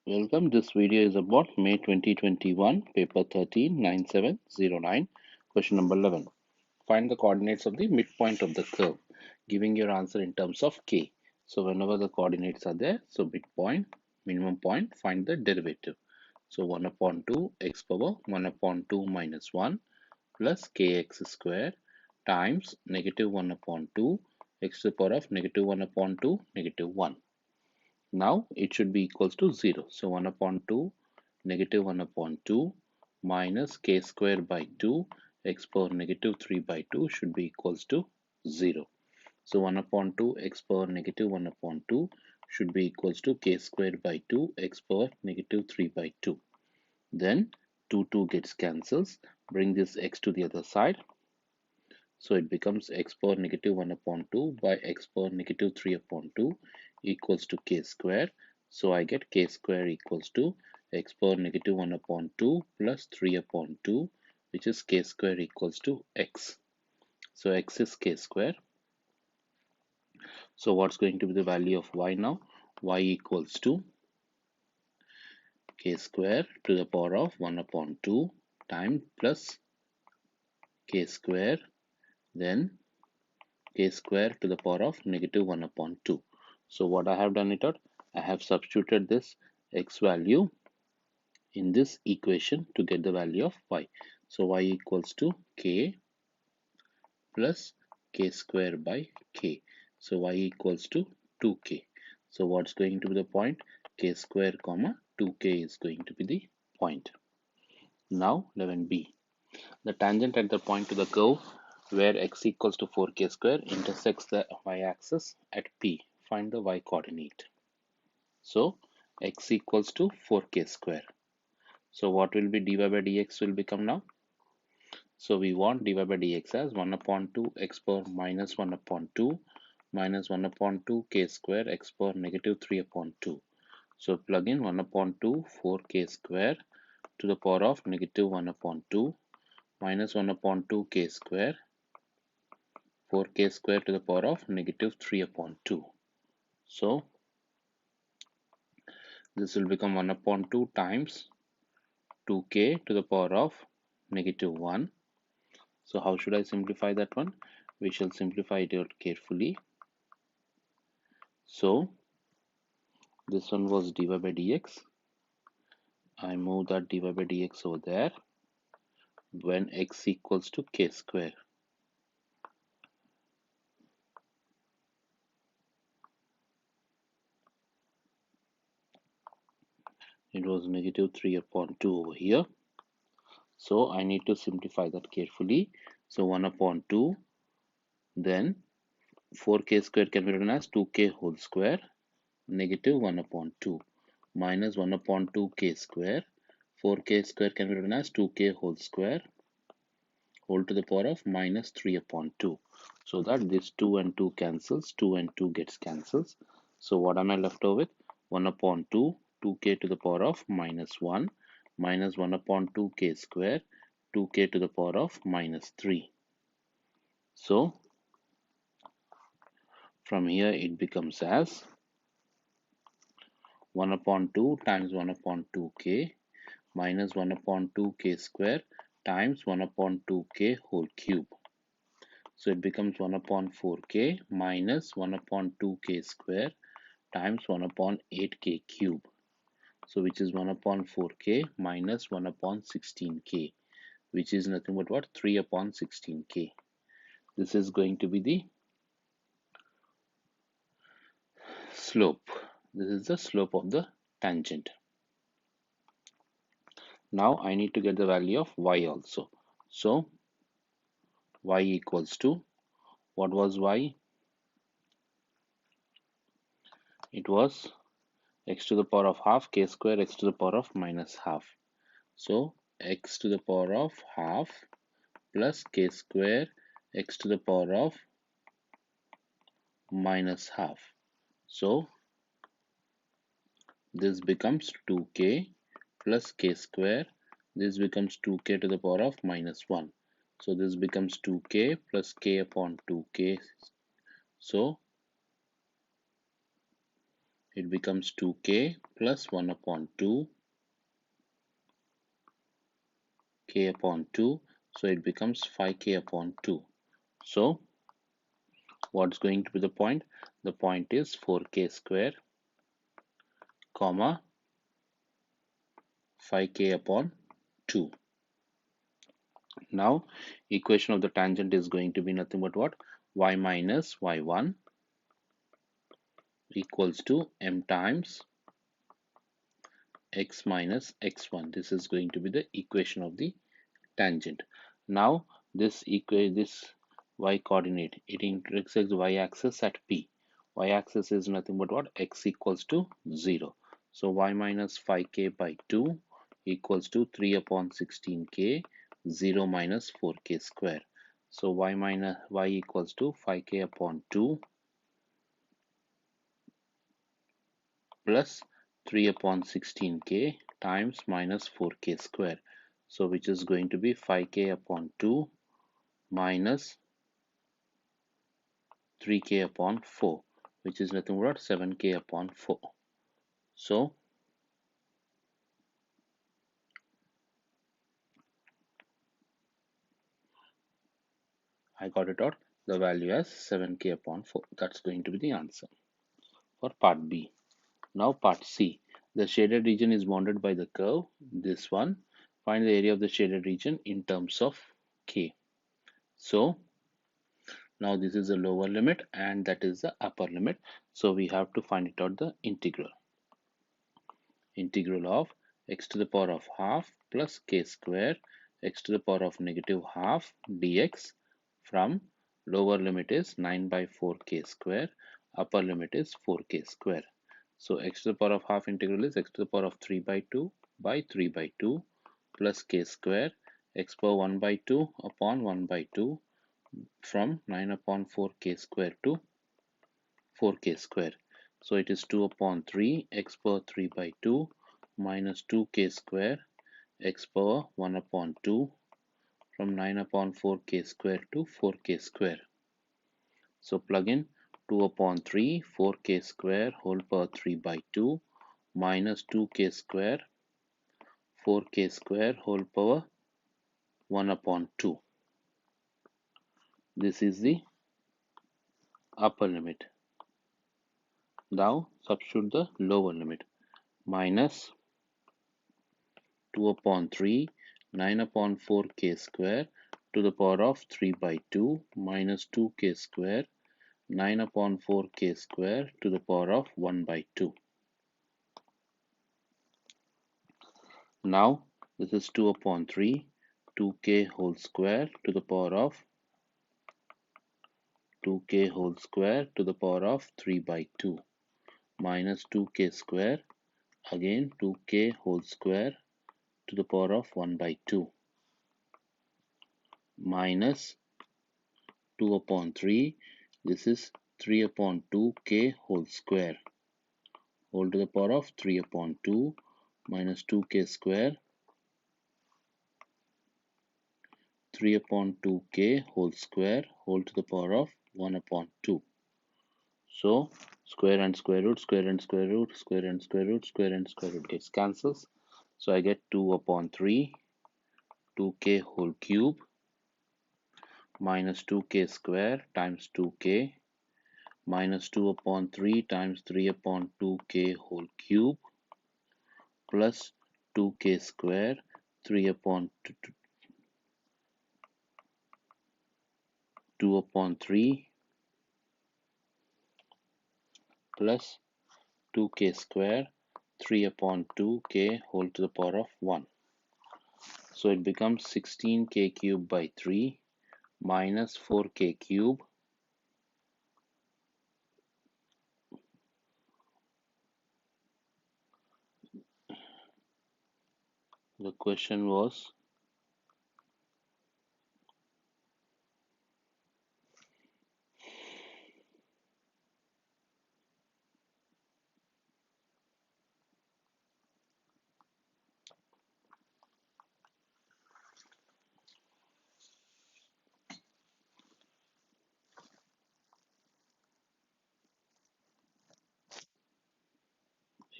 Welcome. This video is about May 2021, paper 13, 9709, question number 11. Find the coordinates of the midpoint of the curve, giving your answer in terms of k. So whenever the coordinates are there, so midpoint, minimum point, find the derivative. So 1 upon 2 x power 1 upon 2 minus 1 plus kx square times negative 1 upon 2 x to the power of negative 1 upon 2 negative 1. Now it should be equals to 0. So 1 upon 2 negative 1 upon 2 minus k square by 2 x power negative 3 by 2 should be equals to 0. So 1 upon 2 x power negative 1 upon 2 should be equals to k square by 2 x power negative 3 by 2. Then 2 gets cancels. Bring this x to the other side. So it becomes x power negative 1 upon 2 by x power negative 3 upon 2 equals to k square. So I get k square equals to x power negative 1 upon 2 plus 3 upon 2, which is k square equals to x. So x is k square. So what's going to be the value of y now? Y equals to k square to the power of 1 upon 2 times plus k square, then k square to the power of negative 1 upon 2. So what I have done it out, I have substituted this x value in this equation to get the value of y. So y equals to k plus k square by k. So y equals to 2k. So what's going to be the point? K square comma 2k is going to be the point. Now 11b. The tangent at the point to the curve where x equals to 4k square intersects the y-axis at P. Find the y coordinate. So x equals to 4k square. So what will be dy by dx will become now? So we want dy by dx as 1 upon 2 x power minus 1 upon 2 minus 1 upon 2 k square x power negative 3 upon 2. So plug in 1 upon 2 4k square to the power of negative 1 upon 2 minus 1 upon 2k square 4k square to the power of negative 3 upon 2. So this will become 1 upon 2 times 2k to the power of negative 1. So how should I simplify that one? We shall simplify it out carefully. So this one was dy by dx. I move that dy by dx over there when x equals to k square. It was negative 3 upon 2 over here. So I need to simplify that carefully. So 1 upon 2, then 4k square can be written as 2k whole square negative 1 upon 2 minus 1 upon 2k square. 4k square can be written as 2k whole square whole to the power of minus 3 upon 2. So that this 2 and 2 cancels, 2 and 2 gets cancels. So what am I left over with? 1 upon 2, 2k to the power of minus 1 minus 1 upon 2k square, 2k to the power of minus 3. So from here it becomes as 1 upon 2 times 1 upon 2k minus 1 upon 2k square times 1 upon 2k whole cube. So it becomes 1 upon 4k minus 1 upon 2k square times 1 upon 8k cube. So which is 1 upon 4k minus 1 upon 16k, which is nothing but what? 3 upon 16k. This is going to be the slope. This is the slope of the tangent. Now I need to get the value of y also. So y equals to, what was y? It was x to the power of half k square x to the power of minus half. So x to the power of half plus k square x to the power of minus half. So this becomes 2k plus k square. This becomes 2k to the power of minus 1. So this becomes 2k plus k upon 2k. So it becomes 2k plus 1 upon 2 k upon 2, so it becomes 5k upon 2. So what's going to be the point? The point is 4k square comma 5k upon 2. Now equation of the tangent is going to be nothing but what? Y minus y1 equals to m times x minus x1. This is going to be the equation of the tangent. Now this y coordinate, it intersects y axis at P. Y axis is nothing but what? X equals to 0. So y minus 5k by 2 equals to 3 upon 16k, 0 minus 4k square. So y equals to 5k upon 2 plus 3 upon 16k times minus 4k square. So which is going to be 5k upon 2 minus 3k upon 4, which is nothing but 7k upon 4. So I got it out, the value as 7k upon 4. That's going to be the answer for part B. Now part C. The shaded region is bounded by the curve, this one. Find the area of the shaded region in terms of k. So now this is the lower limit and that is the upper limit. So we have to find it out, the integral. Integral of x to the power of half plus k square x to the power of negative half dx from lower limit is 9 by 4k square, upper limit is 4k square. So x to the power of half integral is x to the power of 3 by 2 by 3 by 2 plus k square x power 1 by 2 upon 1 by 2 from 9 upon 4k square to 4k square. So it is 2 upon 3 x power 3 by 2 minus 2k square x power 1 upon 2 from 9 upon 4k square to 4k square. So plug in 2 upon 3 4k square whole power 3 by 2 minus 2k square 4k square whole power 1 upon 2. This is the upper limit. Now substitute the lower limit. Minus 2 upon 3 9 upon 4k square to the power of 3 by 2 minus 2k square 9 upon 4k square to the power of 1 by 2. Now this is 2 upon 3 2k whole square to the power of 2k whole square to the power of 3 by 2 minus 2k square, again 2k whole square to the power of 1 by 2 minus 2 upon 3, this is 3 upon 2k whole square whole to the power of 3 upon 2 minus 2k square 3 upon 2k whole square whole to the power of 1 upon 2. So square and square root, square and square root, square and square root, square and square root gets cancels. So I get 2 upon 3 2k whole cube minus 2k square times 2k minus 2 upon 3 times 3 upon 2k whole cube plus 2k square 3 upon 2 upon 3 plus 2k square 3 upon 2k whole to the power of 1. So it becomes 16k cube by 3 minus 4k cube the question was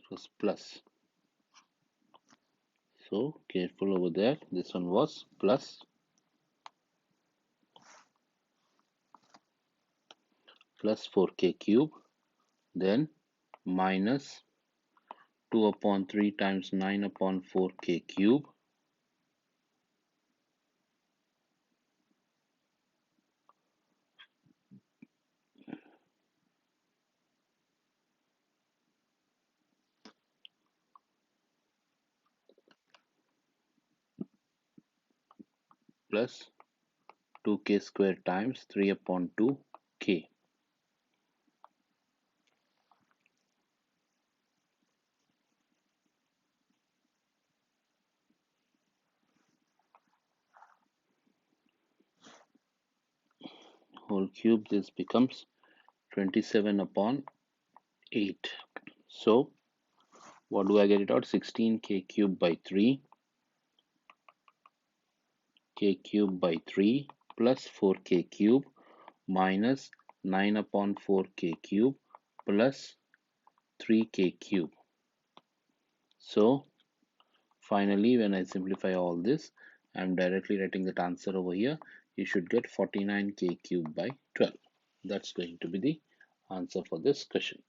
It was plus. So careful over there. This one was plus 4k cube, then minus 2 upon 3 times 9 upon 4k cube, plus 2k square times 3 upon 2k. Whole cube, this becomes 27 upon 8. So what do I get it out? 16k cube by 3, k cube by 3 plus 4k cube minus 9 upon 4k cube plus 3k cube. So finally, when I simplify all this, I'm directly writing that answer over here. You should get 49k cube by 12. That's going to be the answer for this question.